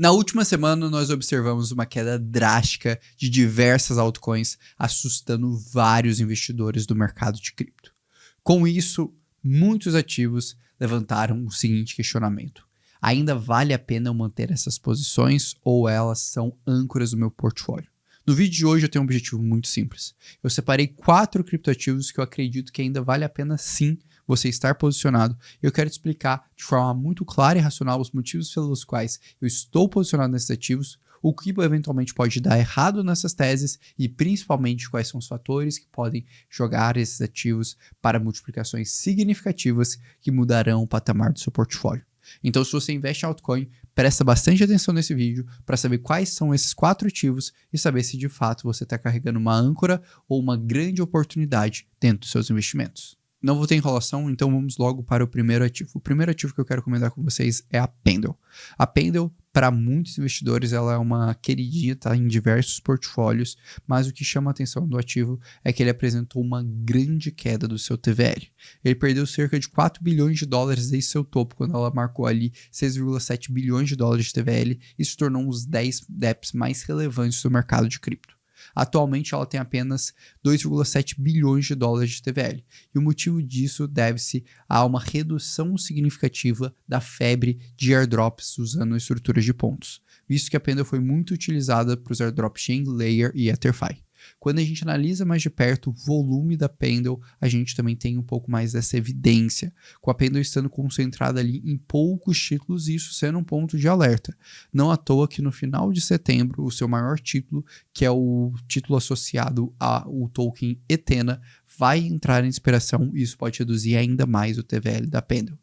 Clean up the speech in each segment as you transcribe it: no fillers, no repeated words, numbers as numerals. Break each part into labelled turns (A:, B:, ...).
A: Na última semana, nós observamos uma queda drástica de diversas altcoins, assustando vários investidores do mercado de cripto. Com isso, muitos ativos levantaram o seguinte questionamento: ainda vale a pena eu manter essas posições ou elas são âncoras do meu portfólio? No vídeo de hoje eu tenho um objetivo muito simples. Eu separei 4 criptoativos que eu acredito que ainda vale a pena sim você estar posicionado. Eu quero te explicar de forma muito clara e racional os motivos pelos quais eu estou posicionado nesses ativos, o que eventualmente pode dar errado nessas teses e principalmente quais são os fatores que podem jogar esses ativos para multiplicações significativas que mudarão o patamar do seu portfólio. Então, se você investe em altcoin, presta bastante atenção nesse vídeo para saber quais são esses 4 ativos e saber se de fato você está carregando uma âncora ou uma grande oportunidade dentro dos seus investimentos. Não vou ter enrolação, então vamos logo para o primeiro ativo. O primeiro ativo que eu quero comentar com vocês é a Pendle. A Pendle, para muitos investidores, ela é uma queridinha, tá em diversos portfólios, mas o que chama a atenção do ativo é que ele apresentou uma grande queda do seu TVL. Ele perdeu cerca de 4 bilhões de dólares desde seu topo, quando ela marcou ali 6,7 bilhões de dólares de TVL e se tornou um dos 10 DEPs mais relevantes do mercado de cripto. Atualmente ela tem apenas 2,7 bilhões de dólares de TVL, e o motivo disso deve-se a uma redução significativa da febre de airdrops usando estruturas de pontos, visto que a Pendle foi muito utilizada para os airdrops Chainlayer e EtherFi. Quando a gente analisa mais de perto o volume da Pendle, a gente também tem um pouco mais dessa evidência, com a Pendle estando concentrada ali em poucos títulos e isso sendo um ponto de alerta. Não à toa que no final de setembro, o seu maior título, que é o título associado ao token Ethena, vai entrar em expiração e isso pode reduzir ainda mais o TVL da Pendle.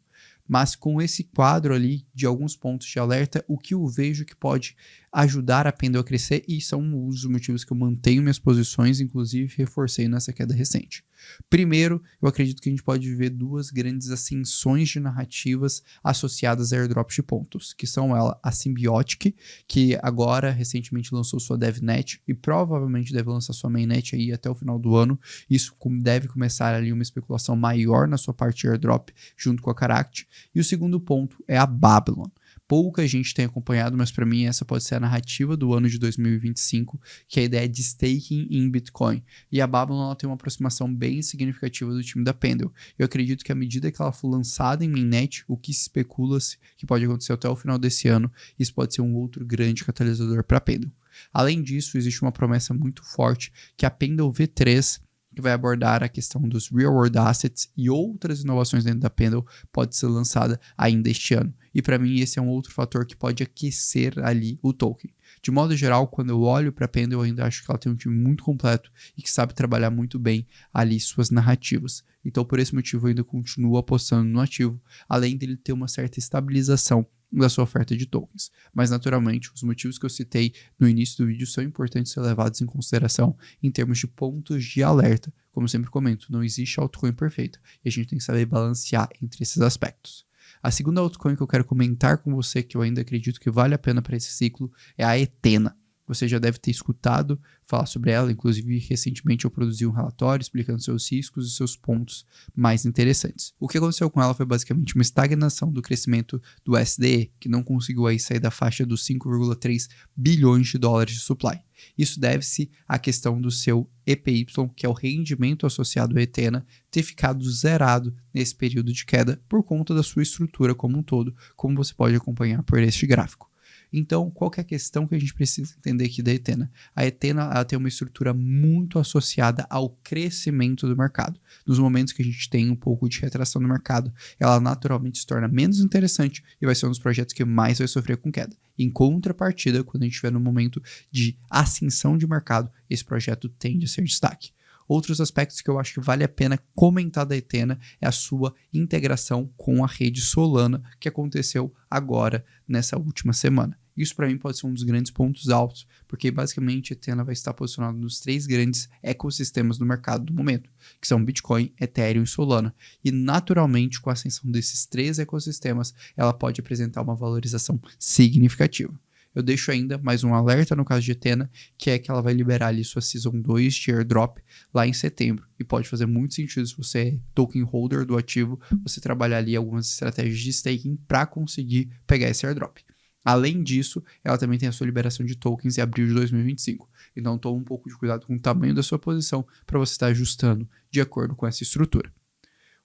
A: Mas com esse quadro ali de alguns pontos de alerta, o que eu vejo que pode ajudar a Pendle a crescer, e são os motivos que eu mantenho minhas posições, inclusive reforcei nessa queda recente. Primeiro, eu acredito que a gente pode ver 2 grandes ascensões de narrativas associadas a airdrops de pontos, que são a Symbiotic, que agora recentemente lançou sua DevNet e provavelmente deve lançar sua mainnet aí até o final do ano. Isso deve começar ali uma especulação maior na sua parte de airdrop junto com a Caract. E o segundo ponto é a Babylon. Pouca gente tem acompanhado, mas para mim essa pode ser a narrativa do ano de 2025, que é a ideia de staking em Bitcoin. E a Babylon ela tem uma aproximação bem significativa do time da Pendle. Eu acredito que à medida que ela for lançada em mainnet, o que se especula-se que pode acontecer até o final desse ano, isso pode ser um outro grande catalisador para a Pendle. Além disso, existe uma promessa muito forte que a Pendle V3, que vai abordar a questão dos Real World Assets e outras inovações dentro da Pendle, pode ser lançada ainda este ano. E para mim esse é um outro fator que pode aquecer ali o token. De modo geral, quando eu olho para a Pendle, eu ainda acho que ela tem um time muito completo e que sabe trabalhar muito bem ali suas narrativas. Então por esse motivo eu ainda continuo apostando no ativo, além dele ter uma certa estabilização da sua oferta de tokens. Mas naturalmente, os motivos que eu citei no início do vídeo são importantes ser levados em consideração em termos de pontos de alerta. Como sempre comento, não existe altcoin perfeita e a gente tem que saber balancear entre esses aspectos. A segunda altcoin que eu quero comentar com você, que eu ainda acredito que vale a pena para esse ciclo, é a Ethena. Você já deve ter escutado falar sobre ela, inclusive recentemente eu produzi um relatório explicando seus riscos e seus pontos mais interessantes. O que aconteceu com ela foi basicamente uma estagnação do crescimento do SDE, que não conseguiu aí sair da faixa dos 5,3 bilhões de dólares de supply. Isso deve-se à questão do seu EPY, que é o rendimento associado à Ethena, ter ficado zerado nesse período de queda por conta da sua estrutura como um todo, como você pode acompanhar por este gráfico. Então, qual que é a questão que a gente precisa entender aqui da Ethena? A Ethena ela tem uma estrutura muito associada ao crescimento do mercado. Nos momentos que a gente tem um pouco de retração no mercado, ela naturalmente se torna menos interessante e vai ser um dos projetos que mais vai sofrer com queda. Em contrapartida, quando a gente estiver no momento de ascensão de mercado, esse projeto tende a ser destaque. Outros aspectos que eu acho que vale a pena comentar da Ethena é a sua integração com a rede Solana, que aconteceu agora nessa última semana. Isso para mim pode ser um dos grandes pontos altos, porque basicamente a Ethena vai estar posicionada nos 3 grandes ecossistemas do mercado do momento, que são Bitcoin, Ethereum e Solana. E naturalmente, com a ascensão desses 3 ecossistemas, ela pode apresentar uma valorização significativa. Eu deixo ainda mais um alerta no caso de Ethena, que é que ela vai liberar ali sua Season 2 de airdrop lá em setembro. E pode fazer muito sentido se você é token holder do ativo, você trabalhar ali algumas estratégias de staking para conseguir pegar esse airdrop. Além disso, ela também tem a sua liberação de tokens em abril de 2025. Então, tome um pouco de cuidado com o tamanho da sua posição para você estar ajustando de acordo com essa estrutura.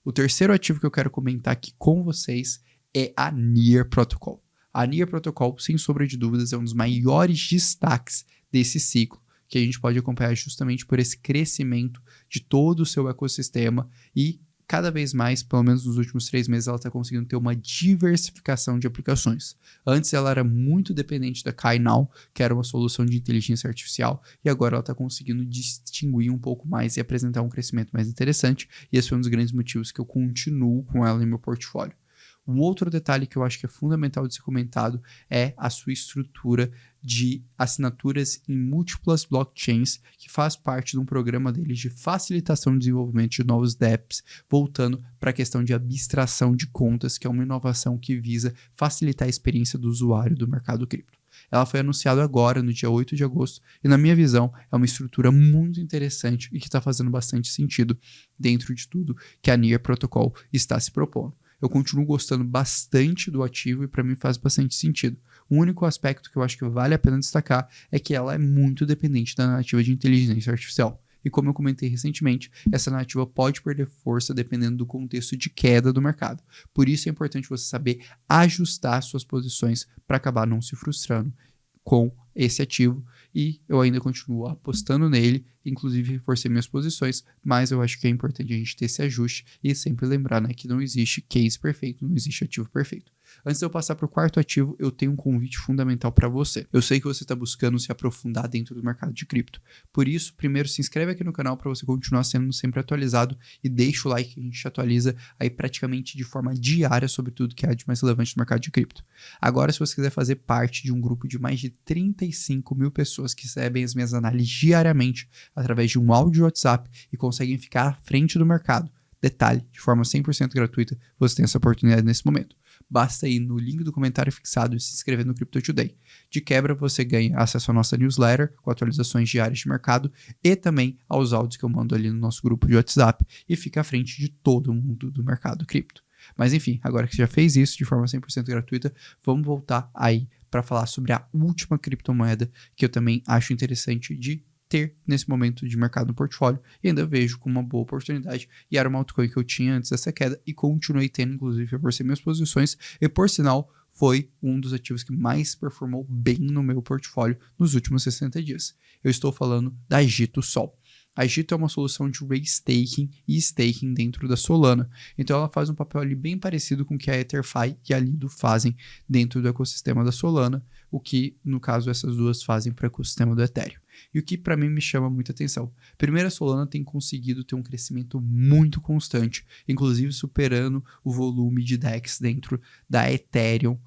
A: O terceiro ativo que eu quero comentar aqui com vocês é a Near Protocol. A Near Protocol, sem sombra de dúvidas, é um dos maiores destaques desse ciclo, que a gente pode acompanhar justamente por esse crescimento de todo o seu ecossistema e cada vez mais, pelo menos nos últimos 3 meses, ela está conseguindo ter uma diversificação de aplicações. Antes ela era muito dependente da KaiNow, que era uma solução de inteligência artificial, e agora ela está conseguindo distinguir um pouco mais e apresentar um crescimento mais interessante, e esse foi um dos grandes motivos que eu continuo com ela em meu portfólio. Um outro detalhe que eu acho que é fundamental de ser comentado é a sua estrutura de assinaturas em múltiplas blockchains, que faz parte de um programa deles de facilitação do desenvolvimento de novos dApps, voltando para a questão de abstração de contas, que é uma inovação que visa facilitar a experiência do usuário do mercado cripto. Ela foi anunciada agora, no dia 8 de agosto, e na minha visão é uma estrutura muito interessante e que está fazendo bastante sentido dentro de tudo que a Near Protocol está se propondo. Eu continuo gostando bastante do ativo e para mim faz bastante sentido. O único aspecto que eu acho que vale a pena destacar é que ela é muito dependente da narrativa de inteligência artificial. E como eu comentei recentemente, essa narrativa pode perder força dependendo do contexto de queda do mercado. Por isso é importante você saber ajustar suas posições para acabar não se frustrando com esse ativo, e eu ainda continuo apostando nele, inclusive reforcei minhas posições, mas eu acho que é importante a gente ter esse ajuste e sempre lembrar, né, que não existe case perfeito, não existe ativo perfeito. Antes de eu passar para o quarto ativo, eu tenho um convite fundamental para você. Eu sei que você está buscando se aprofundar dentro do mercado de cripto. Por isso, primeiro se inscreve aqui no canal para você continuar sendo sempre atualizado e deixa o like que a gente atualiza aí praticamente de forma diária sobre tudo que há de mais relevante no mercado de cripto. Agora, se você quiser fazer parte de um grupo de mais de 35 mil pessoas que recebem as minhas análises diariamente através de um áudio WhatsApp e conseguem ficar à frente do mercado, detalhe, de forma 100% gratuita, você tem essa oportunidade nesse momento. Basta ir no link do comentário fixado e se inscrever no Crypto Today. De quebra, você ganha acesso à nossa newsletter com atualizações diárias de mercado e também aos áudios que eu mando ali no nosso grupo de WhatsApp e fica à frente de todo mundo do mercado cripto. Mas enfim, agora que você já fez isso de forma 100% gratuita, vamos voltar aí para falar sobre a última criptomoeda que eu também acho interessante de ter nesse momento de mercado no portfólio e ainda vejo como uma boa oportunidade, e era uma altcoin que eu tinha antes dessa queda e continuei tendo, inclusive eu forcei minhas posições e por sinal foi um dos ativos que mais performou bem no meu portfólio nos últimos 60 dias. Eu estou falando da Agito Sol. A Agito é uma solução de restaking e staking dentro da Solana. Então ela faz um papel ali bem parecido com o que a EtherFi e a Lido fazem dentro do ecossistema da Solana, o que, no caso, essas duas fazem para o ecossistema do Ethereum. E o que para mim me chama muita atenção. Primeiro, a Solana tem conseguido ter um crescimento muito constante, inclusive superando o volume de DEX dentro da Ethereum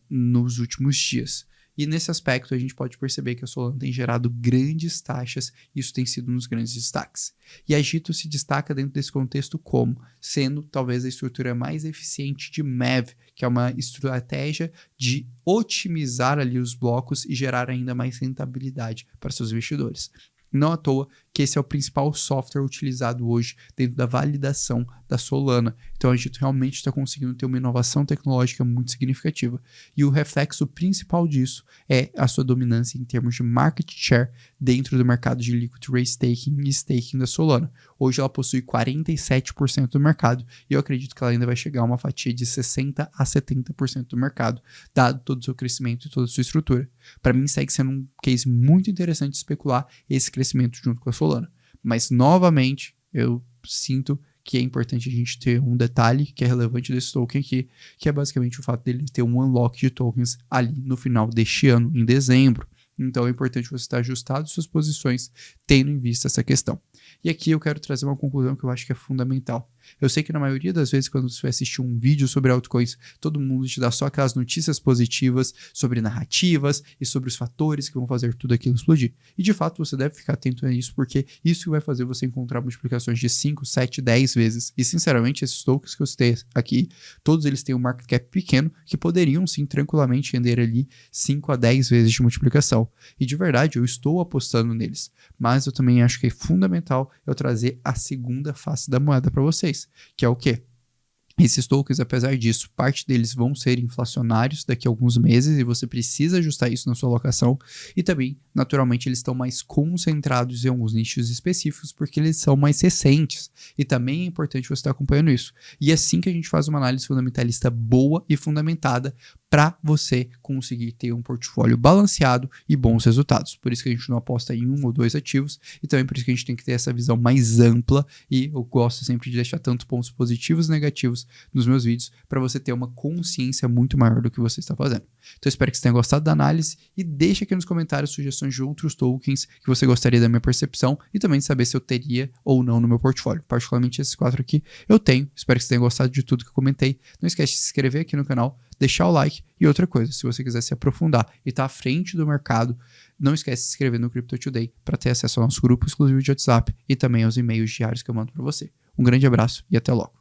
A: nos últimos dias. E nesse aspecto a gente pode perceber que a Solana tem gerado grandes taxas e isso tem sido um dos grandes destaques. E a Agito se destaca dentro desse contexto como sendo talvez a estrutura mais eficiente de MEV, que é uma estratégia de otimizar ali os blocos e gerar ainda mais rentabilidade para seus investidores. Não à toa que esse é o principal software utilizado hoje dentro da validação da Solana. Então a Agito realmente está conseguindo ter uma inovação tecnológica muito significativa. E o reflexo principal disso é a sua dominância em termos de market share dentro do mercado de liquid restaking e staking da Solana. Hoje ela possui 47% do mercado e eu acredito que ela ainda vai chegar a uma fatia de 60% a 70% do mercado, dado todo o seu crescimento e toda a sua estrutura. Para mim segue sendo um case muito interessante de especular esse crescimento junto com a Solana. Mas novamente eu sinto que é importante a gente ter um detalhe que é relevante desse token aqui, que é basicamente o fato dele ter um unlock de tokens ali no final deste ano, em dezembro. Então é importante você estar ajustado suas posições, tendo em vista essa questão. E aqui eu quero trazer uma conclusão que eu acho que é fundamental. Eu sei que na maioria das vezes quando você vai assistir um vídeo sobre altcoins, todo mundo te dá só aquelas notícias positivas sobre narrativas e sobre os fatores que vão fazer tudo aquilo explodir. E de fato você deve ficar atento a isso, porque isso vai fazer você encontrar multiplicações de 5, 7, 10 vezes. E sinceramente esses tokens que eu citei aqui, todos eles têm um market cap pequeno que poderiam sim tranquilamente render ali 5 a 10 vezes de multiplicação. E de verdade eu estou apostando neles. Mas eu também acho que é fundamental eu trazer a segunda face da moeda para vocês, que é o quê? Esses tokens, apesar disso, parte deles vão ser inflacionários daqui a alguns meses e você precisa ajustar isso na sua alocação. E também, naturalmente, eles estão mais concentrados em alguns nichos específicos porque eles são mais recentes. E também é importante você estar acompanhando isso. E é assim que a gente faz uma análise fundamentalista boa e fundamentada para você conseguir ter um portfólio balanceado e bons resultados. Por isso que a gente não aposta em um ou dois ativos e também por isso que a gente tem que ter essa visão mais ampla e eu gosto sempre de deixar tanto pontos positivos e negativos nos meus vídeos para você ter uma consciência muito maior do que você está fazendo. Então eu espero que você tenha gostado da análise e deixe aqui nos comentários sugestões de outros tokens que você gostaria da minha percepção e também de saber se eu teria ou não no meu portfólio. Particularmente esses 4 aqui eu tenho. Espero que você tenha gostado de tudo que eu comentei. Não esquece de se inscrever aqui no canal, deixar o like e outra coisa, se você quiser se aprofundar e estar à frente do mercado, não esquece de se inscrever no Crypto Today para ter acesso ao nosso grupo exclusivo de WhatsApp e também aos e-mails diários que eu mando para você. Um grande abraço e até logo.